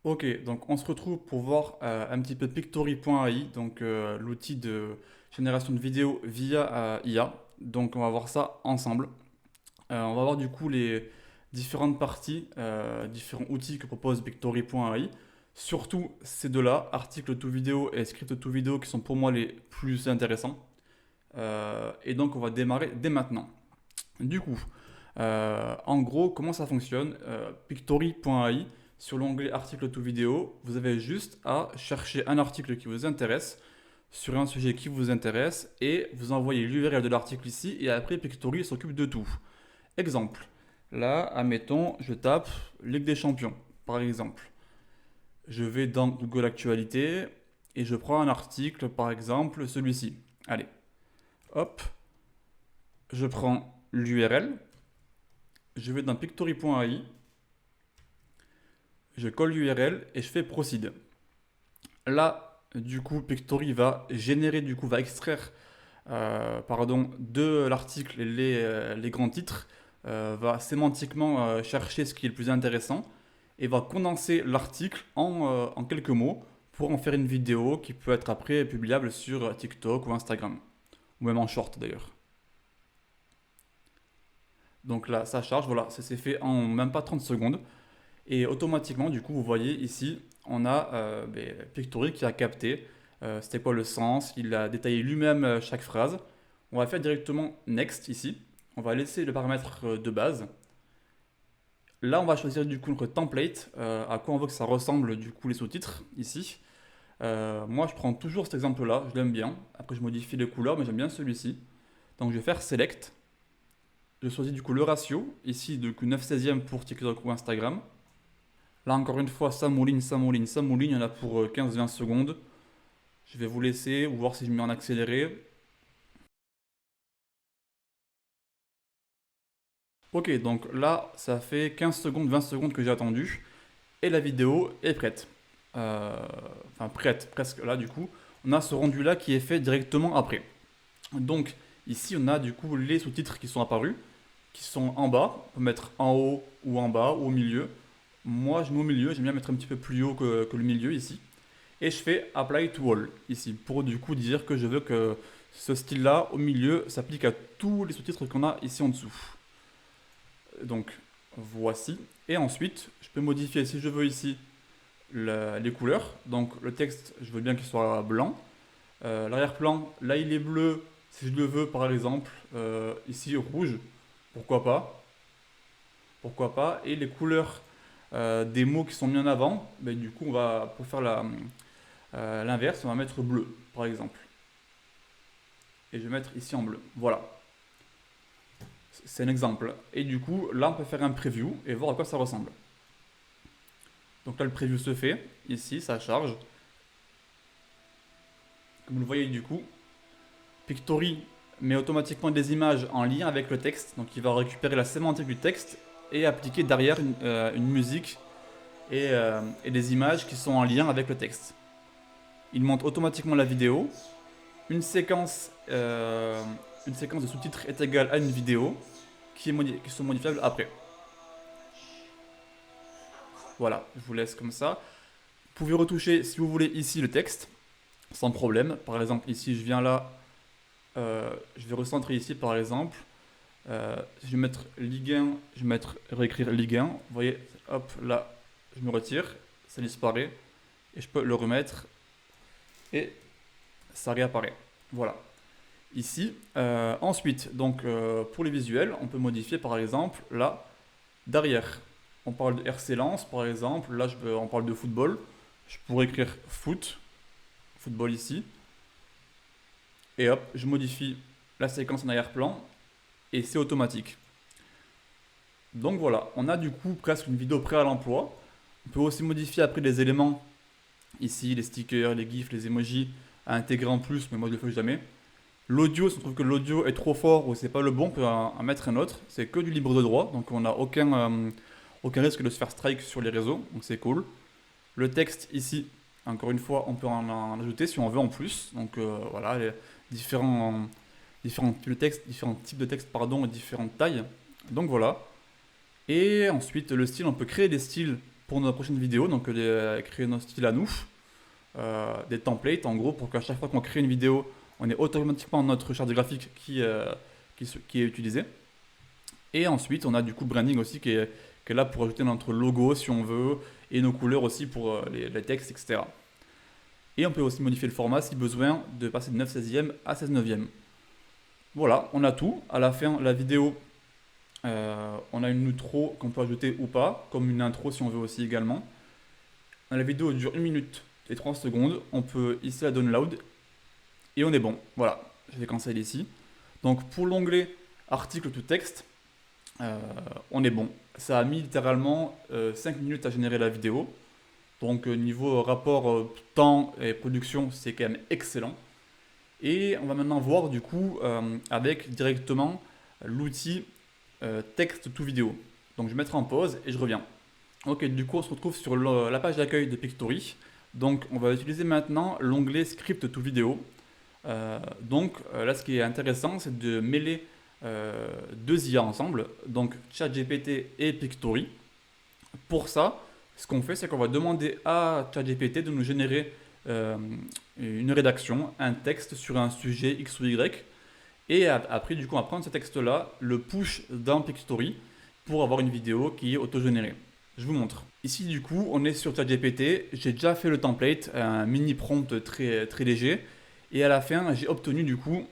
Ok, donc on se retrouve pour voir un petit peu Pictory.ai, donc l'outil de génération de vidéos via IA. Donc on va voir ça ensemble. On va voir du coup les différentes parties, différents outils que propose Pictory.ai. Surtout ces deux-là, article to vidéo et script to vidéo, qui sont pour moi les plus intéressants. Et donc on va démarrer dès maintenant. Du coup, en gros, comment ça fonctionne? Pictory.ai, sur l'onglet article to vidéo, vous avez juste à chercher un article qui vous intéresse sur un sujet qui vous intéresse et vous envoyez l'URL de l'article ici et après Pictory s'occupe de tout. Exemple, là, admettons, je tape Ligue des Champions, par exemple. Je vais dans Google Actualité et je prends un article, par exemple celui-ci. Allez, hop, je prends l'URL, je vais dans pictory.ai, je colle l'URL et je fais Proceed. Là, du coup, Pictory va générer, du coup, va extraire pardon, de l'article les grands titres, va sémantiquement chercher ce qui est le plus intéressant et va condenser l'article en quelques mots pour en faire une vidéo qui peut être après publiable sur TikTok ou Instagram, ou même en short d'ailleurs. Donc là, ça charge, voilà, ça s'est fait en même pas 30 secondes. Et automatiquement, du coup, vous voyez ici, on a Pictory qui a capté c'était quoi le sens, il a détaillé lui-même chaque phrase. On va faire directement Next ici. On va laisser le paramètre de base. Là, on va choisir du coup notre template, à quoi on veut que ça ressemble du coup les sous-titres ici. Moi, je prends toujours cet exemple-là, je l'aime bien. Après, je modifie les couleurs, mais j'aime bien celui-ci. Donc, je vais faire Select. Je choisis du coup le ratio, ici du coup 9/16 pour TikTok ou Instagram. Là, encore une fois, ça mouline, ça mouline, ça mouline. Il y en a pour 15-20 secondes. Je vais vous laisser ou voir si je mets en accéléré. Ok, donc là, ça fait 15 secondes, 20 secondes que j'ai attendu. Et la vidéo est prête. Euh, enfin, prête, presque là, du coup. On a ce rendu-là qui est fait directement après. Donc, ici, on a du coup les sous-titres qui sont apparus, qui sont en bas. On peut mettre en haut ou en bas ou au milieu. Moi, je mets au milieu. J'aime bien mettre un petit peu plus haut que le milieu ici. Et je fais Apply to All ici pour du coup dire que je veux que ce style-là au milieu s'applique à tous les sous-titres qu'on a ici en dessous. Donc voici. Et ensuite, je peux modifier si je veux ici les couleurs. Donc le texte, je veux bien qu'il soit blanc. L'arrière-plan, là il est bleu. Si je le veux par exemple, ici rouge, pourquoi pas. Pourquoi pas. Et les couleurs des mots qui sont mis en avant, ben, du coup on va, pour faire l'inverse, on va mettre bleu par exemple. Et je vais mettre ici en bleu. Voilà, c'est un exemple. Et du coup, là, on peut faire un preview et voir à quoi ça ressemble. Donc là, le preview se fait. Ici, ça charge. Comme vous le voyez, du coup, Pictory met automatiquement des images en lien avec le texte. Donc il va récupérer la sémantique du texte et appliquer derrière une musique et des images qui sont en lien avec le texte. Il monte automatiquement la vidéo. Une séquence, une séquence de sous-titres est égale à une vidéo qui sont modifiables après. Voilà, je vous laisse comme ça. Vous pouvez retoucher, si vous voulez, ici le texte, sans problème. Par exemple, ici, je viens là, je vais recentrer ici, par exemple. Je vais mettre Ligue 1, je vais mettre réécrire Ligue 1. Vous voyez, hop, là, je me retire, ça disparaît. Et je peux le remettre et ça réapparaît. Voilà. Ici, ensuite, donc pour les visuels, on peut modifier par exemple là, derrière. On parle de RC Lens par exemple, là on parle de football. Je pourrais écrire foot, football ici, et hop, je modifie la séquence en arrière-plan et c'est automatique. Donc voilà, on a du coup presque une vidéo prêt à l'emploi. On peut aussi modifier après les éléments, ici les stickers, les gifs, les emojis, à intégrer en plus, mais moi je le fais jamais. L'audio, si on trouve que l'audio est trop fort ou c'est pas le bon, on peut en mettre un autre. C'est que du libre de droit, donc on n'a aucun risque de se faire strike sur les réseaux, donc c'est cool. Le texte ici, encore une fois, on peut en ajouter si on veut en plus. Donc voilà, les différents, différents types de textes pardon, et différentes tailles. Donc voilà. Et ensuite, le style, on peut créer des styles pour nos prochaines vidéos, donc créer nos styles à nous, des templates en gros, pour qu'à chaque fois qu'on crée une vidéo, on ait automatiquement notre charte graphique qui est utilisée. Et ensuite, on a du coup branding aussi qui est là pour ajouter notre logo si on veut, et nos couleurs aussi pour les textes, etc. Et on peut aussi modifier le format si besoin de passer de 9/16e à 16/9e. Voilà, on a tout. À la fin, la vidéo, on a une outro qu'on peut ajouter ou pas, comme une intro si on veut aussi également. La vidéo dure 1 minute et 30 secondes. On peut ici la download et on est bon. Voilà, je vais canceller ici. Donc pour l'onglet article to texte, on est bon. Ça a mis littéralement 5 minutes à générer la vidéo. Donc niveau rapport temps et production, c'est quand même excellent. Et on va maintenant voir du coup avec directement l'outil texte to vidéo. Donc je vais mettre en pause et je reviens. Ok, du coup on se retrouve sur la page d'accueil de Pictory. Donc on va utiliser maintenant l'onglet script to vidéo. Là ce qui est intéressant c'est de mêler deux IA ensemble, donc ChatGPT et Pictory. Pour ça, ce qu'on fait c'est qu'on va demander à ChatGPT de nous générer une rédaction, un texte sur un sujet X ou Y. Et après, du coup, on va prendre ce texte-là, le push dans Pictory pour avoir une vidéo qui est auto-générée. Je vous montre. Ici, du coup, on est sur ChatGPT. J'ai déjà fait le template, un mini prompt très, très léger. Et à la fin, j'ai obtenu du coup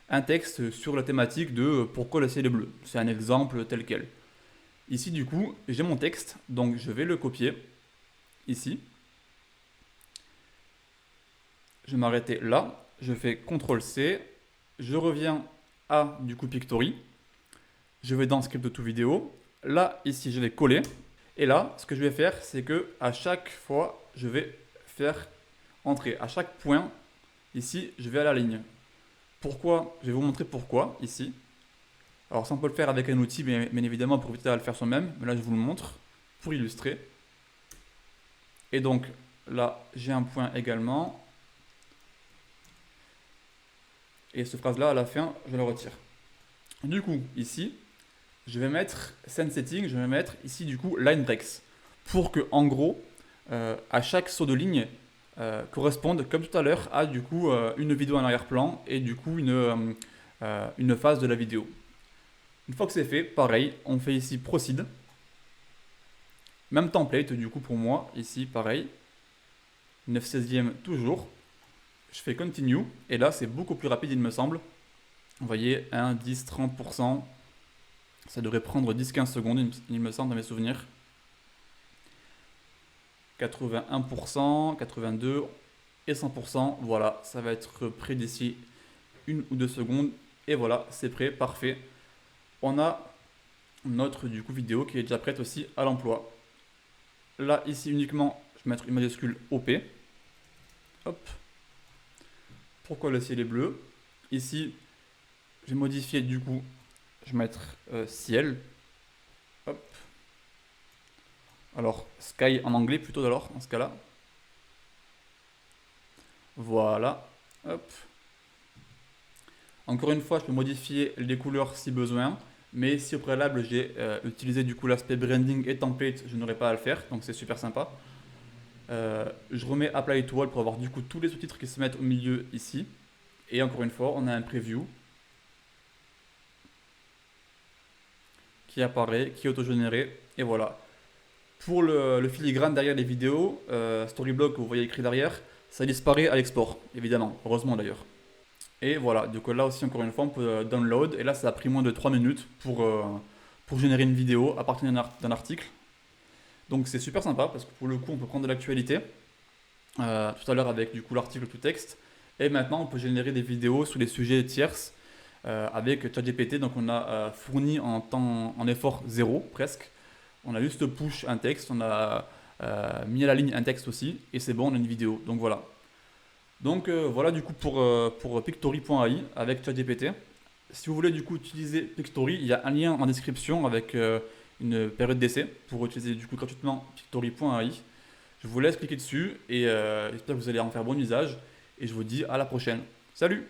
un texte sur la thématique de pourquoi le ciel est bleu. C'est un exemple tel quel. Ici, du coup, j'ai mon texte. Donc, je vais le copier ici. Je vais m'arrêter là. Je fais CTRL-C. Je reviens à du coup Pictory. Je vais dans Script to vidéo. Là, ici, je vais coller. Et là, ce que je vais faire, c'est que à chaque fois, je vais faire entrer. À chaque point, ici, je vais à la ligne. Pourquoi? Je vais vous montrer pourquoi ici. Alors, ça, on peut le faire avec un outil, bien évidemment, pour éviter à le faire soi-même. Mais là, je vous le montre pour illustrer. Et donc, là, j'ai un point également. Et cette phrase-là, à la fin, je la retire. Du coup, ici, je vais mettre Send Setting, je vais mettre ici, du coup, Line Breaks. Pour que, en gros, à chaque saut de ligne, corresponde, comme tout à l'heure, à, du coup, une vidéo en arrière-plan et, du coup, une phase de la vidéo. Une fois que c'est fait, pareil, on fait ici Proceed. Même template, du coup, pour moi, ici, pareil. 9/16e toujours. Je fais Continue, et là c'est beaucoup plus rapide il me semble. Vous voyez, 1, 10, 30%. Ça devrait prendre 10-15 secondes il me semble dans mes souvenirs. 81%, 82% et 100%. Voilà, ça va être prêt d'ici 1 ou 2 secondes. Et voilà, c'est prêt, parfait. On a notre du coup vidéo qui est déjà prête aussi à l'emploi. Là, ici uniquement, je vais mettre une majuscule OP. Hop. Pourquoi le ciel est bleu? Ici, je vais modifier du coup, je vais mettre ciel. Hop. Alors, sky en anglais plutôt alors, dans ce cas-là. Voilà. Hop. Encore une fois, je peux modifier les couleurs si besoin. Mais si au préalable j'ai utilisé du coup l'aspect branding et template, je n'aurai pas à le faire. Donc c'est super sympa. Je remets Apply to All pour avoir du coup tous les sous-titres qui se mettent au milieu ici. Et encore une fois, on a un preview qui apparaît, qui est auto-généré. Et voilà. Pour le filigrane derrière les vidéos, Storyblock que vous voyez écrit derrière, ça disparaît à l'export, évidemment. Heureusement d'ailleurs. Et voilà, du coup là aussi encore une fois on peut download. Et là ça a pris moins de 3 minutes pour générer une vidéo à partir d'un article. Donc c'est super sympa parce que pour le coup on peut prendre de l'actualité. Tout à l'heure avec du coup l'article to texte. Et maintenant on peut générer des vidéos sur les sujets tierces avec ChatGPT. Donc on a fourni en effort zéro presque. On a juste push un texte, on a mis à la ligne un texte aussi. Et c'est bon, on a une vidéo. Donc voilà. Donc voilà du coup pour Pictory.ai avec ChatGPT. Si vous voulez du coup utiliser Pictory, il y a un lien en description avec une période d'essai pour utiliser du coup gratuitement Pictory.ai. Je vous laisse cliquer dessus et j'espère que vous allez en faire bon usage et je vous dis à la prochaine. Salut!